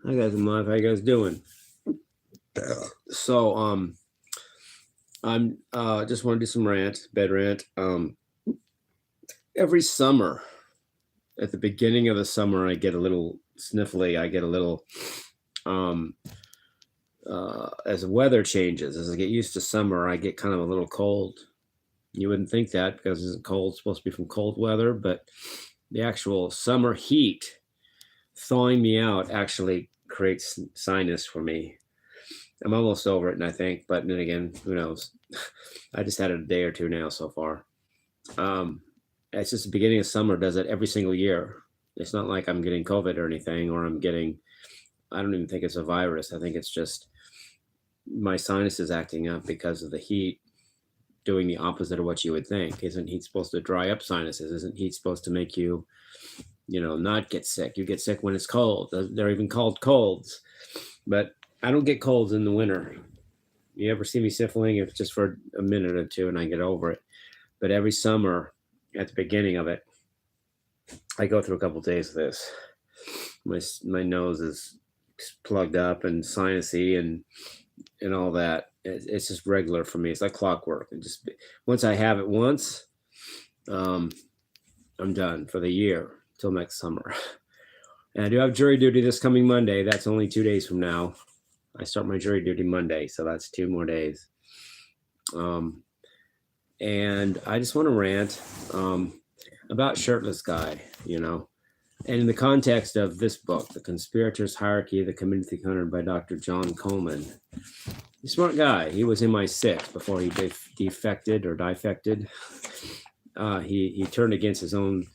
Hi guys, I'm live. How you guys doing? So I'm just want to do some bed rant. Every summer, at the beginning of the summer, I get a little sniffly. I get a little um as the weather changes, as I get used to summer, I get kind of a little cold. You wouldn't think that because it's cold, it's supposed to be from cold weather, but the actual summer heat thawing me out actually creates sinus for me. I'm almost over it, and I think, but then again, who knows? I just had it a day or two now so far. Um, it's just the beginning of summer does it every single year. It's not like I'm getting COVID or anything, or I'm getting, I don't even think it's a virus. I think it's just my sinuses acting up because of the heat doing the opposite of what you would think. Isn't heat supposed to dry up sinuses? Isn't heat supposed to make you, not get sick? You get sick when it's cold. They're even called colds. But I don't get colds in the winter. You ever see me sniffling? It's just for a minute or two and I get over it. But every summer, at the beginning of it, I go through a couple of days of this. My nose is plugged up and sinusy and all that. It's just regular for me. It's like clockwork. And just once I have it once, I'm done for the year till next summer. And I do have jury duty this coming Monday. That's only 2 days from now. I start my jury duty Monday, so that's 2 more days. And I just want to rant about Shirtless Guy, and in the context of this book, The Conspirators' Hierarchy of the Community 300 by Dr. John Coleman. He's a smart guy. He was MI6 before he defected. He turned against his own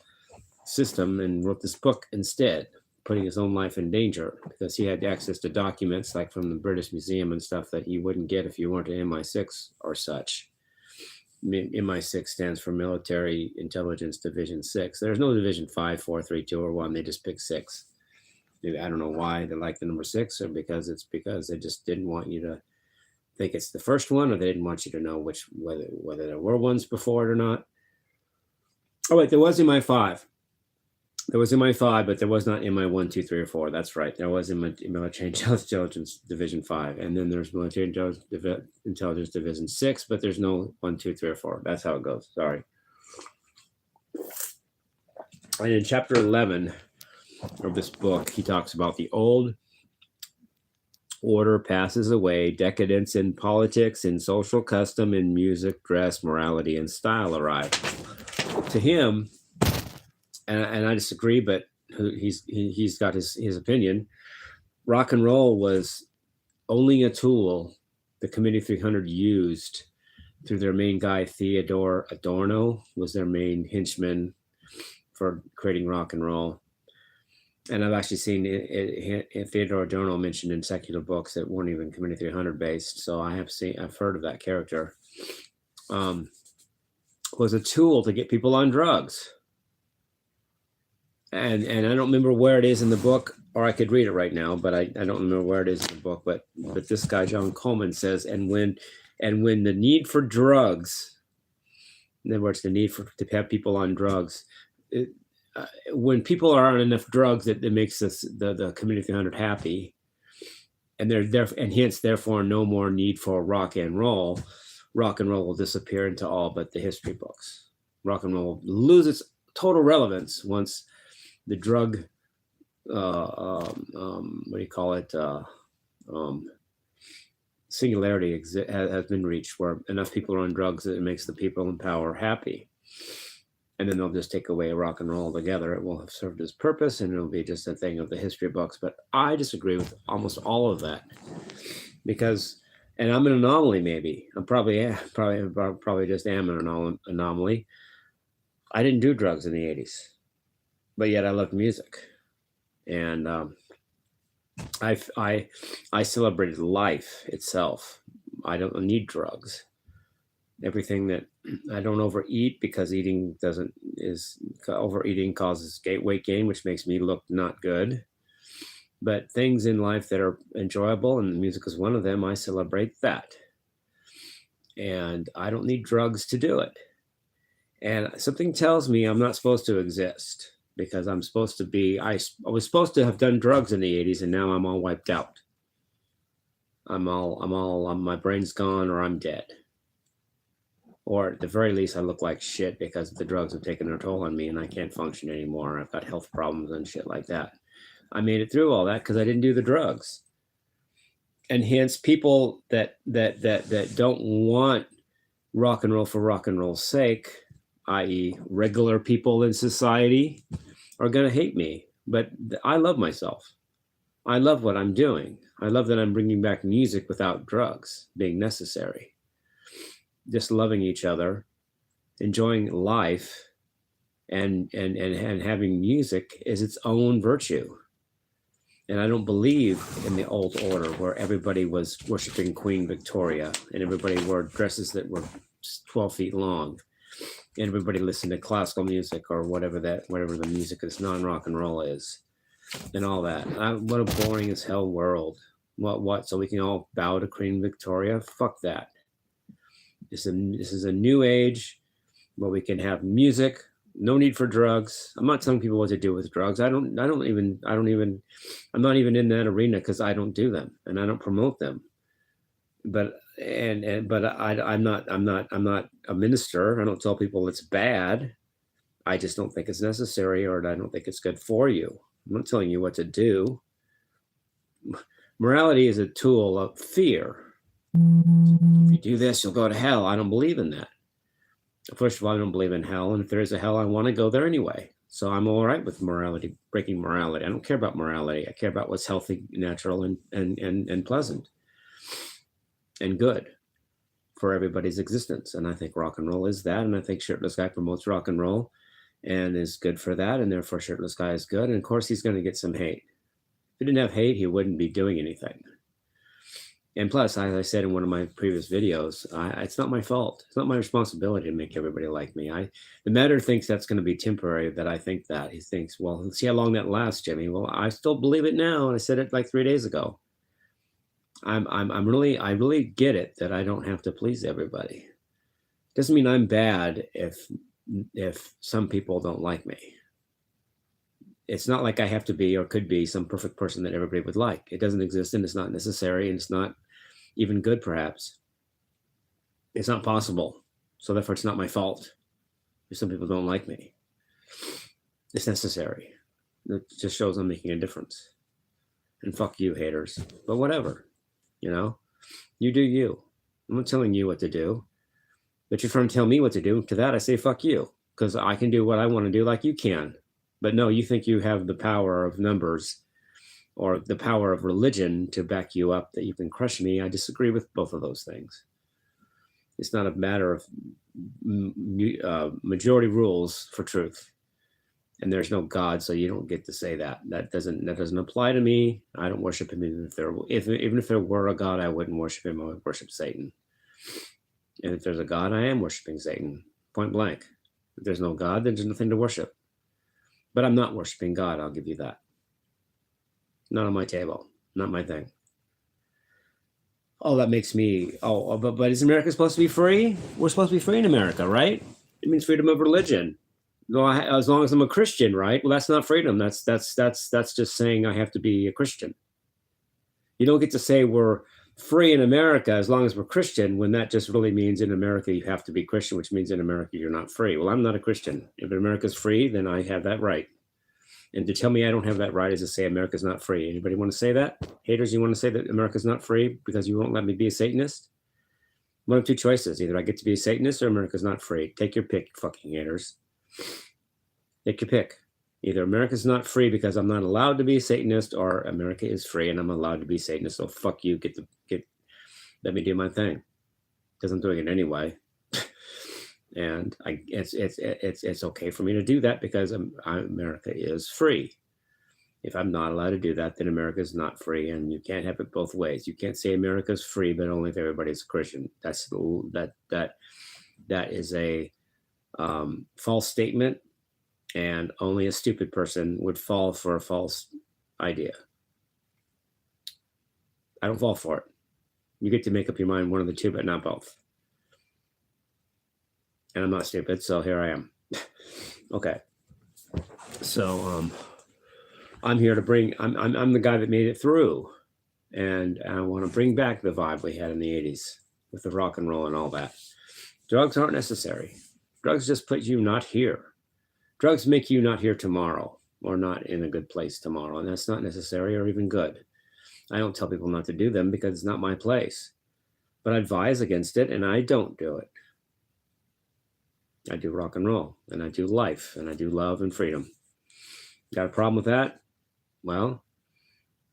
system and wrote this book instead, putting his own life in danger because he had access to documents like from the British Museum and stuff that you wouldn't get if you weren't an MI6 or such. MI6 stands for Military Intelligence Division 6. There's no Division 5, 4, 3, 2, or 1. They just pick 6. Maybe, I don't know why they like the number 6, or because they just didn't want you to think it's the first one, or they didn't want you to know whether there were ones before it or not. Oh wait, there was MI5. There was MI5, but there was not MI 1, 2, 3, or 4. That's right. There was Military Intelligence Division 5. And then there's Military Intelligence Division 6, but there's no 1, 2, 3, or 4. That's how it goes. Sorry. And in chapter 11 of this book, he talks about the old order passes away, decadence in politics, in social custom, in music, dress, morality, and style arrive. To him, and I disagree, but he's got his opinion. Rock and roll was only a tool the Committee 300 used through their main guy, Theodore Adorno, was their main henchman for creating rock and roll. And I've actually seen Theodore Adorno mentioned in secular books that weren't even Committee 300 based. So I've heard of that character. Was a tool to get people on drugs. And I don't remember where it is in the book, or I could read it right now, but I don't remember where it is in the book. But this guy John Coleman says, and when the need for drugs, in other words, the need to have people on drugs, when people are on enough drugs, it makes the Community 300 happy, and hence therefore no more need for rock and roll. Rock and roll will disappear into all but the history books. Rock and roll will lose its total relevance once the drug, singularity has been reached, where enough people are on drugs that it makes the people in power happy. And then they'll just take away rock and roll altogether. It will have served its purpose, and it'll be just a thing of the history books. But I disagree with almost all of that because, and I'm an anomaly. Maybe I'm probably just am an anomaly. I didn't do drugs in the 80s. But yet I loved music, and I celebrated life itself. I don't need drugs. Everything that I don't overeat, because overeating causes weight gain, which makes me look not good. But things in life that are enjoyable, and music is one of them, I celebrate that. And I don't need drugs to do it. And something tells me I'm not supposed to exist. because I'm supposed to be, I was supposed to have done drugs in the 80s, and now I'm all wiped out. My brain's gone, or I'm dead. Or at the very least, I look like shit because the drugs have taken their toll on me and I can't function anymore. I've got health problems and shit like that. I made it through all that because I didn't do the drugs. And hence, people that don't want rock and roll for rock and roll's sake, i.e., regular people in society, are going to hate me. But I love myself. I love what I'm doing. I love that I'm bringing back music without drugs being necessary. Just loving each other, enjoying life, and having music is its own virtue. And I don't believe in the old order where everybody was worshiping Queen Victoria and everybody wore dresses that were 12 feet long. And everybody listened to classical music or whatever the music is, non-rock and roll is, and all that. What a boring as hell world. What? So we can all bow to Queen Victoria? Fuck that. This is a new age where we can have music. No need for drugs. I'm not telling people what to do with drugs. I'm not even in that arena because I don't do them and I don't promote them. But I'm not a minister. I don't tell people it's bad. I just don't think it's necessary, or I don't think it's good for you. I'm not telling you what to do. Morality is a tool of fear. If you do this, you'll go to hell. I don't believe in that. First of all, I don't believe in hell. And if there is a hell, I want to go there anyway. So I'm all right with morality, breaking morality. I don't care about morality. I care about what's healthy, natural, and pleasant and good for everybody's existence. And I think rock and roll is that. And I think Shirtless Guy promotes rock and roll and is good for that. And therefore, Shirtless Guy is good. And of course, he's going to get some hate. If he didn't have hate, he wouldn't be doing anything. And plus, as I said in one of my previous videos, it's not my fault. It's not my responsibility to make everybody like me. The matter thinks that's going to be temporary, that I think that. He thinks, well, let's see how long that lasts, Jimmy. Well, I still believe it now. And I said it like 3 days ago. I really get it that I don't have to please everybody. Doesn't mean I'm bad if some people don't like me. It's not like I have to be or could be some perfect person that everybody would like. It doesn't exist, and it's not necessary, and it's not even good, perhaps. It's not possible. So therefore, it's not my fault if some people don't like me. It's necessary. It just shows I'm making a difference. And fuck you, haters. But whatever, you do you. I'm not telling you what to do. But you're trying to tell me what to do. To that, I say fuck you, because I can do what I want to do like you can. But no, you think you have the power of numbers or the power of religion to back you up, that you can crush me. I disagree with both of those things. It's not a matter of majority rules for truth. And there's no God, so you don't get to say that. That doesn't apply to me. I don't worship him. Even if there were a God, I wouldn't worship him. I would worship Satan. And if there's a God, I am worshiping Satan, point blank. If there's no God, then there's nothing to worship. But I'm not worshiping God, I'll give you that. Not on my table, not my thing. Oh, that makes me, but is America supposed to be free? We're supposed to be free in America, right? It means freedom of religion. Well, as long as I'm a Christian, right? Well, that's not freedom. That's just saying I have to be a Christian. You don't get to say we're free in America as long as we're Christian, when that just really means in America you have to be Christian, which means in America you're not free. Well, I'm not a Christian. If America's free, then I have that right. And to tell me I don't have that right is to say America's not free. Anybody want to say that? Haters, you want to say that America's not free because you won't let me be a Satanist? One of two choices. Either I get to be a Satanist or America's not free. Take your pick, fucking haters. Take your pick. Either America's not free because I'm not allowed to be a Satanist, or America is free and I'm allowed to be a Satanist. So fuck you. Let me do my thing, because I'm doing it anyway. And it's okay for me to do that because America is free. If I'm not allowed to do that, then America is not free, and you can't have it both ways. You can't say America's free, but only if everybody's a Christian. That is a false statement. And only a stupid person would fall for a false idea. I don't fall for it. You get to make up your mind, one of the two, but not both. And I'm not stupid, so here I am. Okay. So I'm here to bring. I'm the guy that made it through, and I want to bring back the vibe we had in the '80s with the rock and roll and all that. Drugs aren't necessary. Drugs just put you not here. Drugs make you not here tomorrow or not in a good place tomorrow, and that's not necessary or even good. I don't tell people not to do them because it's not my place, but I advise against it, and I don't do it. I do rock and roll, and I do life, and I do love and freedom. Got a problem with that? Well,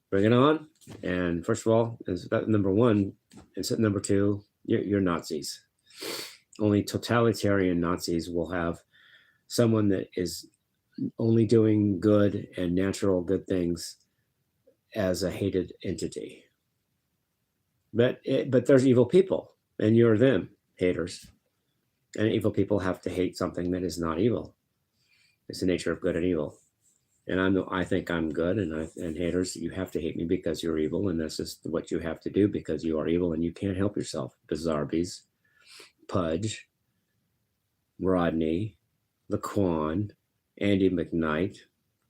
bring it on. And first of all, is that number one, and number two, you're Nazis. Only totalitarian Nazis will have someone that is only doing good and natural good things as a hated entity. But there's evil people, and you're them, haters. And evil people have to hate something that is not evil. It's the nature of good and evil. And I think I'm good, and haters, you have to hate me because you're evil, and that's just what you have to do because you are evil and you can't help yourself. Bizarbees, Pudge, Rodney, Laquan, Andy McKnight.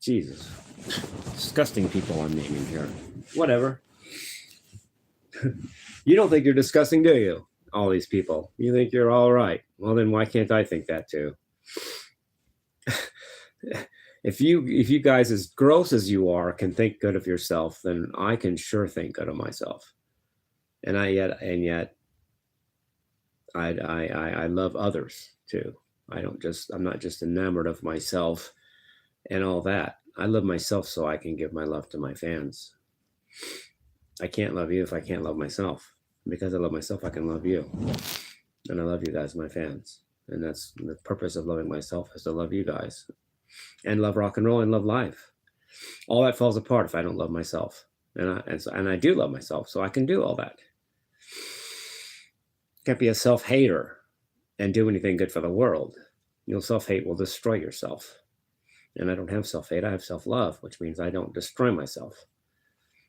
Jesus. Disgusting people I'm naming here. Whatever. You don't think you're disgusting, do you? All these people. You think you're all right. Well, then why can't I think that too? If you guys, as gross as you are, can think good of yourself, then I can sure think good of myself. And yet I love others too. I'm not just enamored of myself and all that. I love myself so I can give my love to my fans. I can't love you if I can't love myself. Because I love myself, I can love you. And I love you guys, my fans. And that's the purpose of loving myself, is to love you guys. And love rock and roll and love life. All that falls apart if I don't love myself. And I do love myself, so I can do all that. Can't be a self-hater and do anything good for the world. Self-hate will destroy yourself. And I don't have self-hate, I have self-love, which means I don't destroy myself.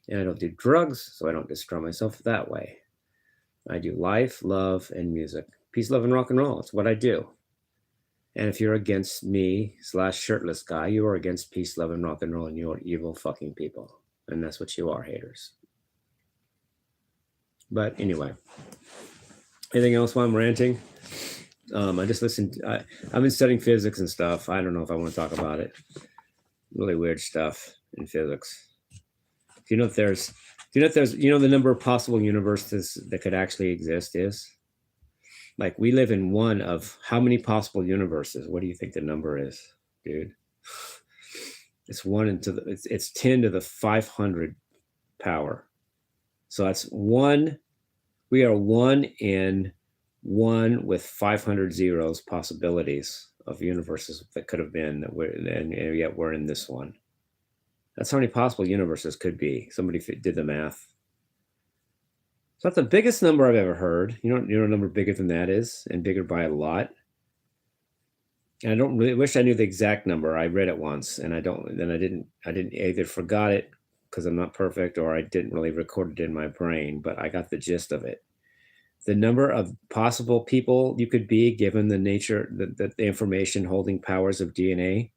And I don't do drugs, so I don't destroy myself that way. I do life, love, and music. Peace, love, and rock and roll. It's what I do. And if you're against me / Shirtless Guy, you are against peace, love, and rock and roll, and you're evil fucking people. And that's what you are, haters. But anyway, anything else while I'm ranting? I just listened. I've been studying physics and stuff. I don't know if I want to talk about it. Really weird stuff in physics. Do you know if there's the number of possible universes that could actually exist is? Like, we live in one of how many possible universes? What do you think the number is, dude? It's it's 10 to the 500 power. So that's one. We are one in one with 500 zeros possibilities of universes that could have been, and yet we're in this one. That's how many possible universes could be. Somebody did the math. So that's the biggest number I've ever heard. You know a number bigger than that is, and bigger by a lot. And I don't really wish I knew the exact number. I read it once, and I didn't either forgot it because I'm not perfect, or I didn't really record it in my brain, but I got the gist of it. The number of possible people you could be given the nature, the information holding powers of DNA.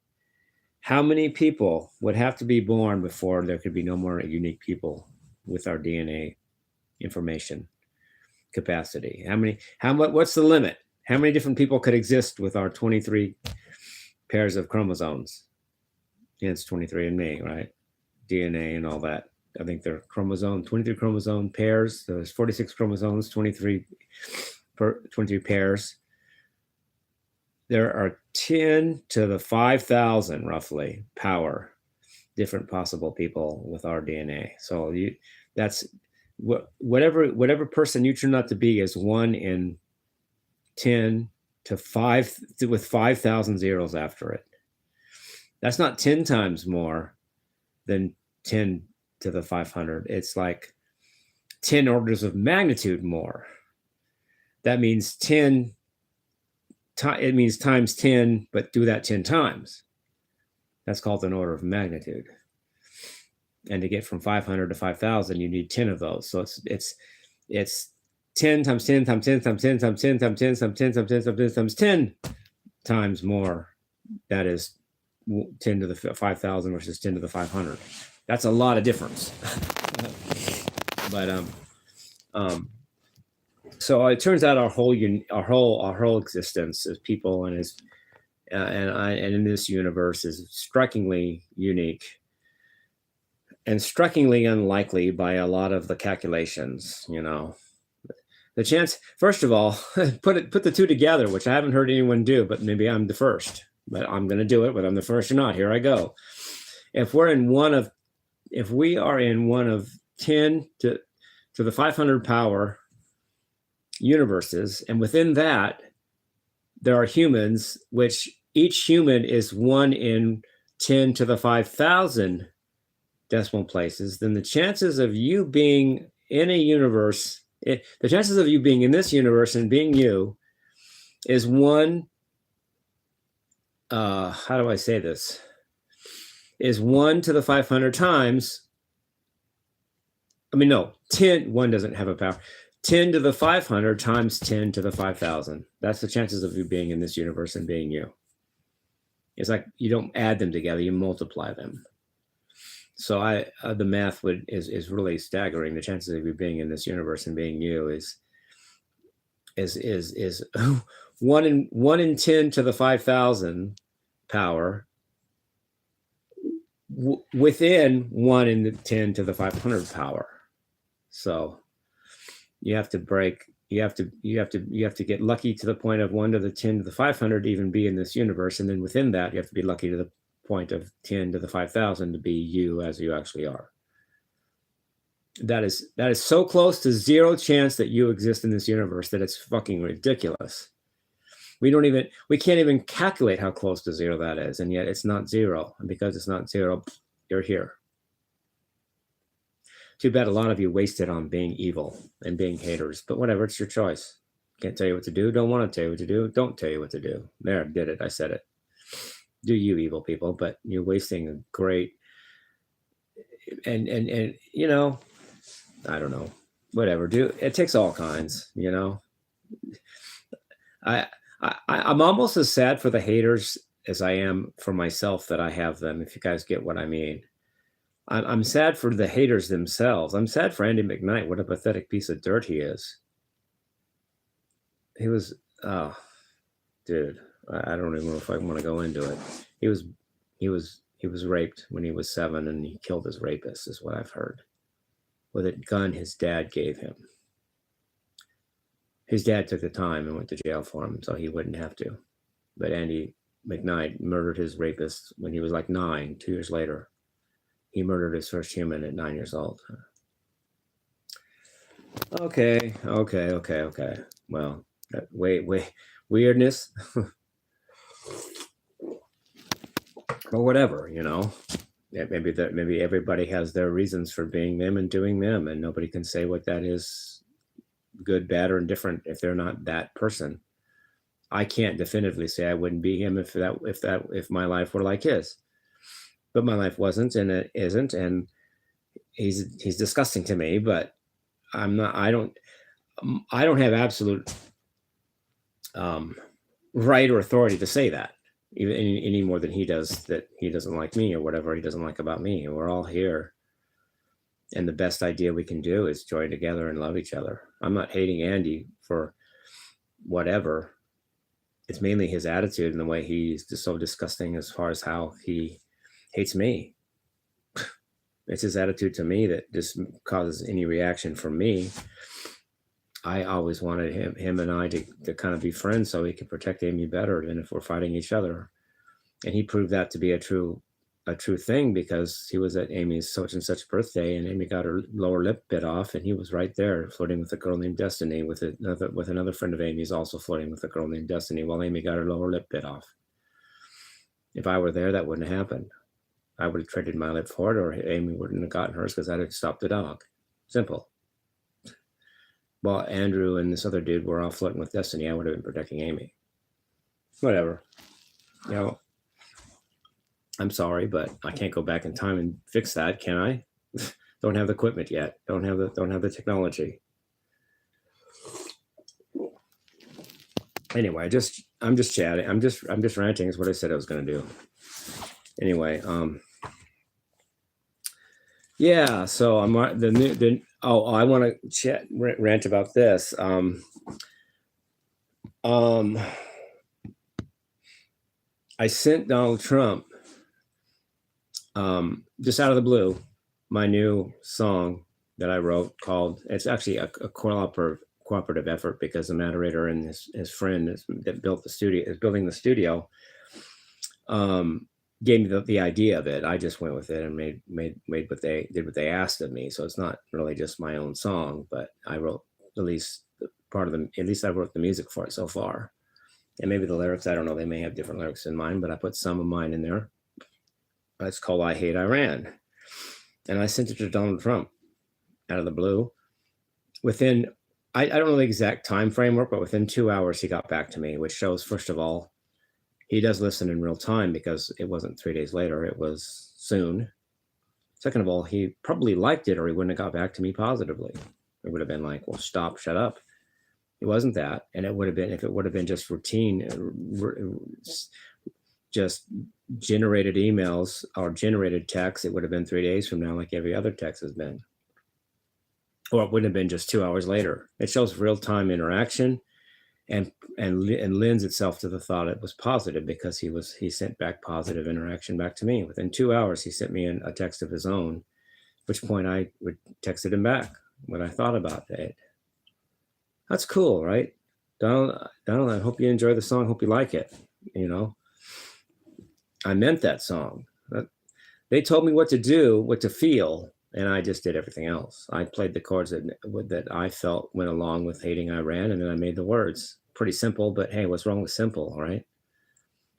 How many people would have to be born before there could be no more unique people with our DNA information capacity? What's the limit? How many different people could exist with our 23 pairs of chromosomes? Yeah, it's 23 and me, right? DNA and all that. I think they're 23 chromosome pairs. There's 46 chromosomes, 23 pairs. There are 10 to the 5,000 roughly power different possible people with our DNA. So that's whatever person you turn out to be is 1 in 10 to 5 with 5,000 zeros after it. That's not 10 times more than 10 to the 500. It's like 10 orders of magnitude more. That means it means times 10, but do that 10 times. That's called an order of magnitude. And to get from 500 to 5,000, you need 10 of those. So it's 10 times 10 times 10 times 10 times 10 times 10 times 10 times 10 times 10 times 10 times more. That is 10 to the 5,000 versus 10 to the 500. That's a lot of difference. But so it turns out our whole existence as people and in this universe is strikingly unique and strikingly unlikely by a lot of the calculations. The chance, first of all, put the two together, which I haven't heard anyone do, but maybe I'm the first. But I'm going to do it, whether I'm the first or not. Here I go. If we are in one of 10 to the 500 power universes, and within that there are humans, which each human is 1 in 10 to the 5,000 decimal places, then the chances of you being in a universe, the chances of you being in this universe and being you is 1. How do I say this? Is 1 to the 500 times. 10. 1 doesn't have a power. 10 to the 500 times 10 to the 5,000. That's the chances of you being in this universe and being you. It's like you don't add them together; you multiply them. So the math is really staggering. The chances of you being in this universe and being you is 1 in 10 to the 5,000 power within 1 in the 10 to the 500 power. So you have to get lucky to the point of 1 to the 10 to the 500 to even be in this universe, and then within that you have to be lucky to the point of 10 to the 5,000 to be you as you actually are. That is so close to zero chance that you exist in this universe that it's fucking ridiculous. We can't even calculate how close to zero that is, and yet it's not zero. And because it's not zero, you're here. Too bad a lot of you wasted on being evil and being haters, but whatever, it's your choice. Can't tell you what to do, don't want to tell you what to do, don't tell you what to do. There, did it, I said it. Do you, evil people, but you're wasting a great, and I don't know, whatever, it takes all kinds, I'm almost as sad for the haters as I am for myself that I have them, if you guys get what I mean. I'm sad for the haters themselves. I'm sad for Andy McKnight. What a pathetic piece of dirt he is. He was, dude, I don't even know if I want to go into it. He was raped when he was 7, and he killed his rapist, is what I've heard, with a gun his dad gave him. His dad took the time and went to jail for him, so he wouldn't have to. But Andy McKnight murdered his rapist when he was like 9, 2 years later. He murdered his first human at 9 years old. Okay. Well, weirdness. Or whatever, maybe everybody has their reasons for being them and doing them, and nobody can say what that is, good, bad, or indifferent, if they're not that person. I can't definitively say I wouldn't be him if my life were like his. But my life wasn't, and it isn't, and he's disgusting to me. But I don't have absolute right or authority to say that, even any more than he does, that he doesn't like me or whatever he doesn't like about me. We're all here, and the best idea we can do is join together and love each other. I'm not hating Andy for whatever. It's mainly his attitude and the way he's just so disgusting as far as how he hates me. It's his attitude to me that just causes any reaction from me. I always wanted him and I to kind of be friends so he could protect Amy better than if we're fighting each other. And he proved that to be a true thing, because he was at Amy's such and such birthday, and Amy got her lower lip bit off, and he was right there flirting with a girl named Destiny, with another friend of Amy's also flirting with a girl named Destiny, while Amy got her lower lip bit off. If I were there, that wouldn't have happened. I would have traded my lip for it, or Amy wouldn't have gotten hers, because I'd have stopped the dog. Simple. Well, Andrew and this other dude were all flirting with Destiny. I would have been protecting Amy. Whatever. I'm sorry, but I can't go back in time and fix that, can I? Don't have the equipment yet. Don't have the technology. Anyway, I'm just chatting. I'm just ranting is what I said I was going to do. Anyway, yeah. So I'm I want to rant about this. I sent Donald Trump, just out of the blue, my new song that I wrote called. It's actually a cooperative effort because the moderator and his friend that built the studio is building the studio. Gave me the idea of it. I just went with it and made what they asked of me. So it's not really just my own song, but I wrote at least part of them. At least I wrote the music for it so far, and maybe the lyrics. I don't know. They may have different lyrics in mine, but I put some of mine in there. It's called "I Hate Iran," and I sent it to Donald Trump out of the blue. Within, I don't know the exact time framework, but within 2 hours he got back to me, which shows, first of all, he does listen in real time because it wasn't 3 days later, it was soon. Second of all, he probably liked it or he wouldn't have got back to me positively. It would have been like, well, stop, shut up. It wasn't that. And it would have been, if it would have been just routine, just generated emails or generated texts, it would have been 3 days from now, like every other text has been. Or it wouldn't have been just 2 hours later. It shows real-time interaction. And lends itself to the thought it was positive because he sent back positive interaction back to me. Within 2 hours, he sent me a text of his own, at which point I would texted him back what I thought about it. That's cool, right? Donald, I hope you enjoy the song. Hope you like it. You know, I meant that song. They told me what to do, what to feel, and I just did everything else. I played the chords that I felt went along with hating Iran, and then I made the words. Pretty simple, but hey, what's wrong with simple, right?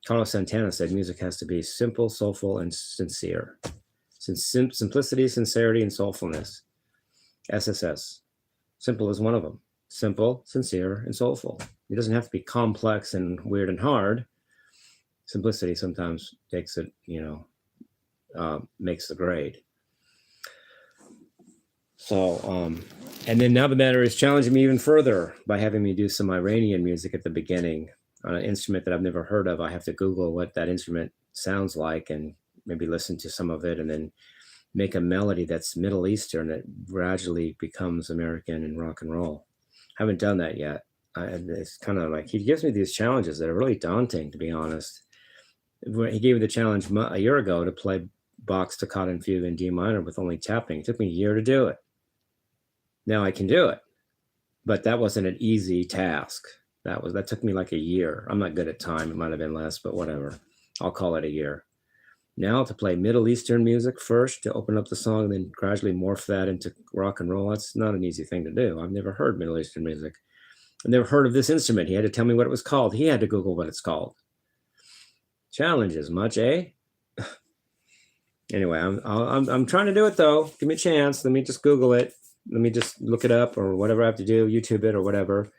Carlos Santana said music has to be simple, soulful, and sincere. Simplicity, sincerity, and soulfulness. SSS. Simple is one of them. Simple, sincere, and soulful. It doesn't have to be complex and weird and hard. Simplicity sometimes takes it, makes the grade. So, and then now the matter is challenging me even further by having me do some Iranian music at the beginning on an instrument that I've never heard of. I have to Google what that instrument sounds like and maybe listen to some of it and then make a melody that's Middle Eastern that gradually becomes American and rock and roll. I haven't done that yet. It's kind of like he gives me these challenges that are really daunting, to be honest. He gave me the challenge a year ago to play Bach's Toccata and Fugue in D minor with only tapping. It took me a year to do it. Now I can do it, but that wasn't an easy task. That took me like a year. I'm not good at time. It might have been less, but whatever. I'll call it a year. Now to play Middle Eastern music first, to open up the song, and then gradually morph that into rock and roll. That's not an easy thing to do. I've never heard Middle Eastern music. I've never heard of this instrument. He had to tell me what it was called. He had to Google what it's called. Challenges much, eh? Anyway, I'm trying to do it though. Give me a chance. Let me just Google it. Let me just look it up or whatever I have to do, YouTube it or whatever.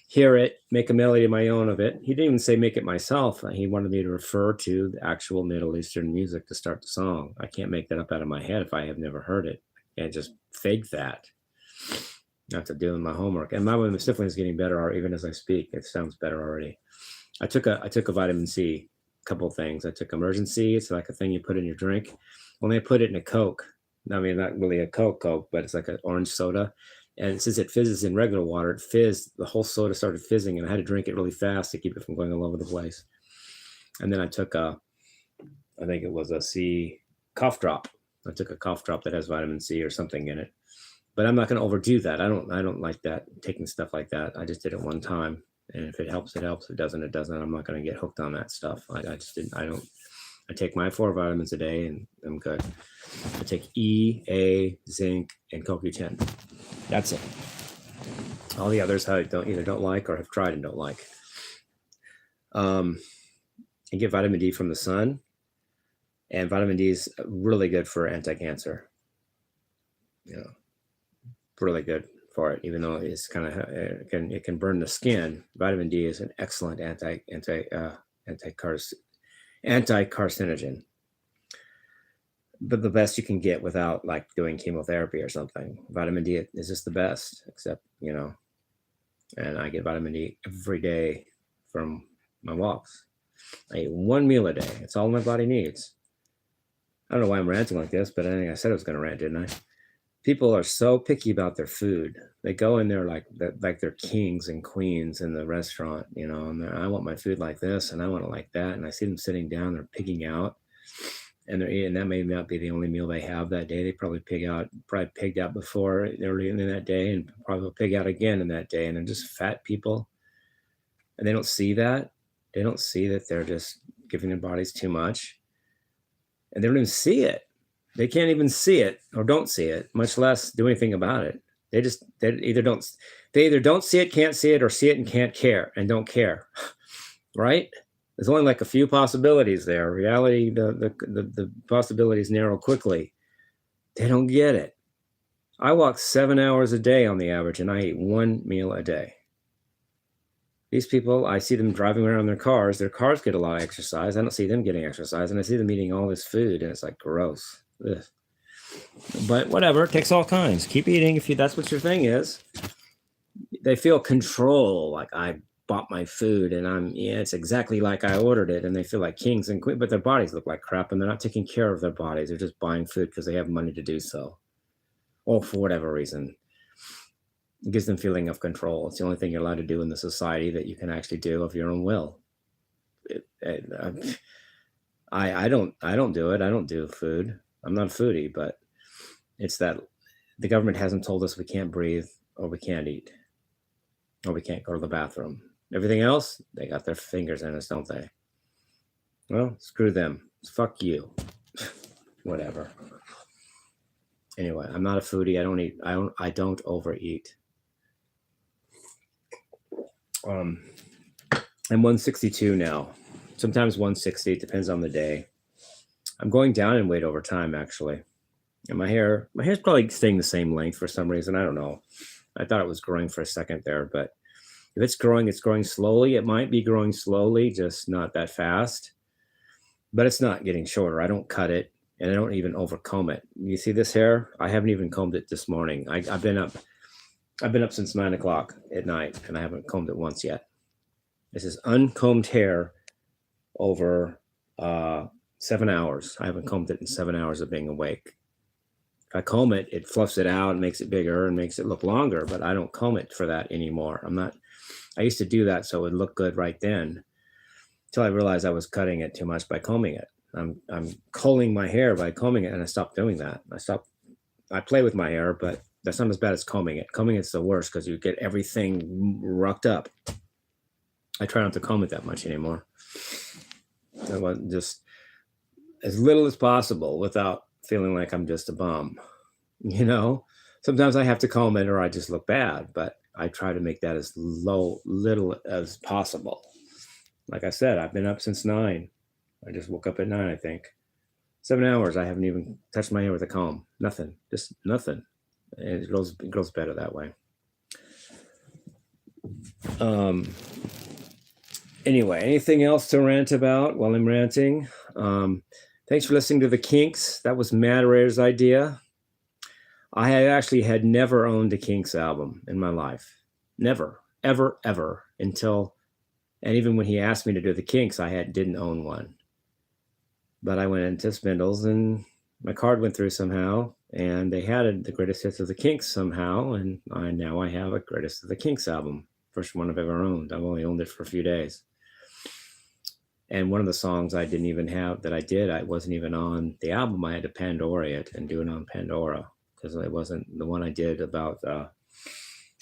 Hear it, make a melody of my own of it. He didn't even say make it myself. He wanted me to refer to the actual Middle Eastern music to start the song. I can't make that up out of my head if I have never heard it. I can't just fake that. I have to do my homework. And my sniffling is getting better even as I speak. It sounds better already. I took a vitamin C, a couple of things. I took Emergency. It's like a thing you put in your drink. Only I put it in a Coke. I mean, not really a Coke, but it's like an orange soda. And since it fizzes in regular water, it fizzed. The whole soda started fizzing, and I had to drink it really fast to keep it from going all over the place. And then I took I think it was a C cough drop. I took a cough drop that has vitamin C or something in it. But I'm not going to overdo that. I don't like that, taking stuff like that. I just did it one time. And if it helps, it helps. If it doesn't, it doesn't. I'm not going to get hooked on that stuff. I take my 4 vitamins a day and I'm good. I take E, A, zinc, and CoQ10. That's it. All the others I either don't like or have tried and don't like. I get vitamin D from the sun, and vitamin D is really good for anti-cancer. Really good for it, even though it's kind of it can burn the skin. Vitamin D is an excellent anti-carcinogen, but the best you can get without like doing chemotherapy or something. Vitamin D is just the best, except and I get vitamin D every day from my walks. I eat 1 meal a day. It's all my body needs. I don't know why I'm ranting like this, but I think I said I was going to rant, didn't I? People are so picky about their food. They go in there like they're kings and queens in the restaurant, you know, and I want my food like this and I want it like that. And I see them sitting down, they're picking out, and they're eating. That may not be the only meal they have that day. They probably pigged out before early in that day, and probably will pig out again in that day. And they're just fat people, and they don't see that. They don't see that they're just giving their bodies too much, and they don't even see it. They can't even see it or don't see it, much less do anything about it. They either don't see it, can't see it, or see it and can't care and don't care, right? There's only like a few possibilities there. Reality, the possibilities narrow quickly. They don't get it. I walk 7 hours a day on the average, and I eat one meal a day. These people, I see them driving around in their cars. Their cars get a lot of exercise. I don't see them getting exercise, and I see them eating all this food, and it's like gross. Ugh. But whatever, it takes all kinds. Keep eating if that's what your thing is. They feel control, like I bought my food and it's exactly like I ordered it, and they feel like kings and queens, but their bodies look like crap, and they're not taking care of their bodies. They're just buying food because they have money to do so, or for whatever reason. It gives them feeling of control. It's the only thing you're allowed to do in the society that you can actually do of your own will. I don't do it. I don't do food. I'm not a foodie, but it's that the government hasn't told us we can't breathe, or we can't eat, or we can't go to the bathroom. Everything else, they got their fingers in us, don't they? Well, screw them. Fuck you. Whatever. Anyway, I'm not a foodie. I don't eat. I don't overeat. I'm 162 now. Sometimes 160. It depends on the day. I'm going down in weight over time, actually. And my hair's probably staying the same length for some reason. I don't know. I thought it was growing for a second there, but if it's growing slowly. It might be growing slowly, just not that fast. But it's not getting shorter. I don't cut it, and I don't even overcomb it. You see this hair? I haven't even combed it this morning. I've been up since 9 o'clock at night, and I haven't combed it once yet. This is uncombed hair over 7 hours. I haven't combed it in 7 hours of being awake. If I comb it, it fluffs it out and makes it bigger and makes it look longer, but I don't comb it for that anymore. I used to do that so it would look good right then, until I realized I was cutting it too much by combing it. I'm culling my hair by combing it, and I stopped doing that. I play with my hair, but that's not as bad as combing it. Combing it's the worst because you get everything rucked up. I try not to comb it that much anymore. I want just as little as possible without feeling like I'm just a bum. You know, sometimes I have to comb it or I just look bad, but I try to make that as little as possible. Like I said, I've been up since 9. I just woke up at 9, I think. 7 hours. I haven't even touched my hair with a comb. Nothing. Just nothing. And it grows better that way. Anyway, anything else to rant about while I'm ranting? Thanks for listening to The Kinks. That was Mad Ray's idea. I had never owned a Kinks album in my life. Never, ever, ever, until, and even when he asked me to do The Kinks, I didn't own one. But I went into Spindles and my card went through somehow, and they had the greatest hits of The Kinks somehow, and now I have a greatest of The Kinks album. First one I've ever owned. I've only owned it for a few days. And one of the songs I didn't even have that I did, I wasn't even on the album. I had to Pandora it and do it on Pandora because it wasn't the one I did about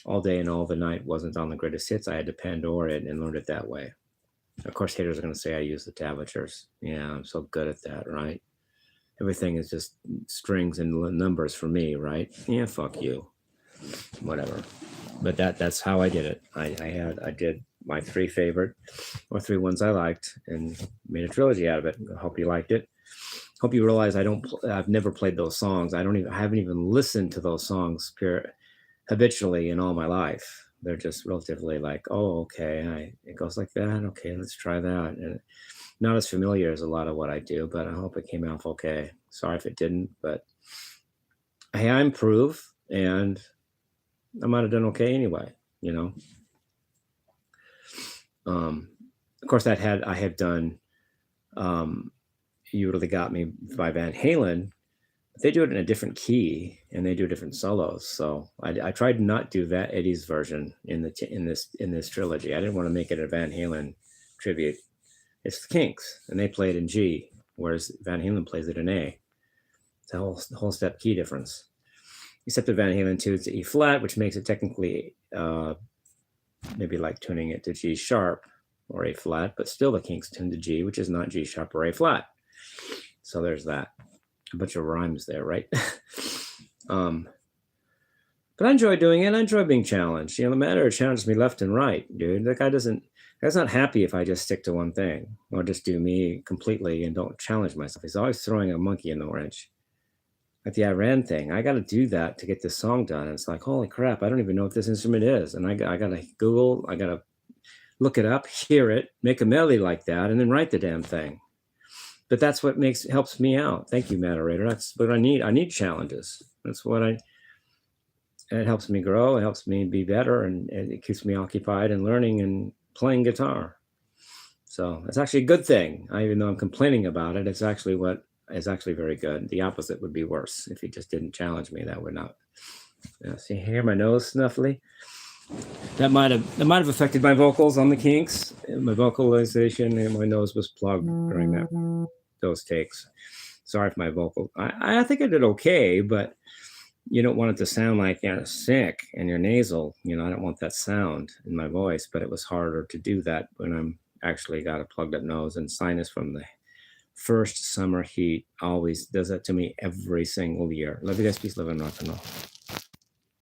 All Day and All the Night wasn't on the greatest hits. I had to Pandora it and learned it that way. Of course, haters are going to say I use the tablatures. Yeah, I'm so good at that, right? Everything is just strings and numbers for me, right? Yeah, fuck you. Whatever. But that's how I did it. I did my 3 favorite or 3 ones I liked and made a trilogy out of it. I hope you liked it. Hope you realize I've never played those songs. I haven't even listened to those songs habitually in all my life. They're just relatively like, oh, okay, it goes like that. Okay, let's try that. And not as familiar as a lot of what I do, but I hope it came out okay. Sorry if it didn't, but hey, I improve, and I might have done okay anyway, you know. Of course, I have done You Really Got Me by Van Halen. They do it in a different key and they do different solos. So I tried to not do that Eddie's version in this trilogy. I didn't want to make it a Van Halen tribute. It's the Kinks and they play it in G, whereas Van Halen plays it in A. It's a whole step key difference. Except that Van Halen tunes to E flat, which makes it technically maybe like tuning it to G sharp or A flat, but still the Kinks tune to G, which is not G sharp or A flat. So there's that. A bunch of rhymes there, right? But I enjoy doing it. I enjoy being challenged. The matter challenges me left and right, dude. That guy's not happy if I just stick to one thing or just do me completely and don't challenge myself. He's always throwing a monkey in the wrench. Like the Iran thing, I got to do that to get this song done. And it's like, holy crap, I don't even know what this instrument is. And I got to Google, I got to look it up, hear it, make a melody like that, and then write the damn thing. But that's what helps me out. Thank you, moderator. That's what I need. I need challenges. It helps me grow. It helps me be better, and it keeps me occupied and learning and playing guitar. So it's actually a good thing. Even though I'm complaining about it, it's actually what is actually very good. The opposite would be worse if he just didn't challenge me. That would not. See here, my nose snuffly. That might have affected my vocals on the Kinks. My vocalization and my nose was plugged during those takes. Sorry for my vocal. I think I did okay, but you don't want it to sound like you're sick and you're nasal. I don't want that sound in my voice, but it was harder to do that when I'm actually got a plugged up nose, and sinus from the first summer heat always does that to me every single year. Love you guys. Peace, love, and rock and roll.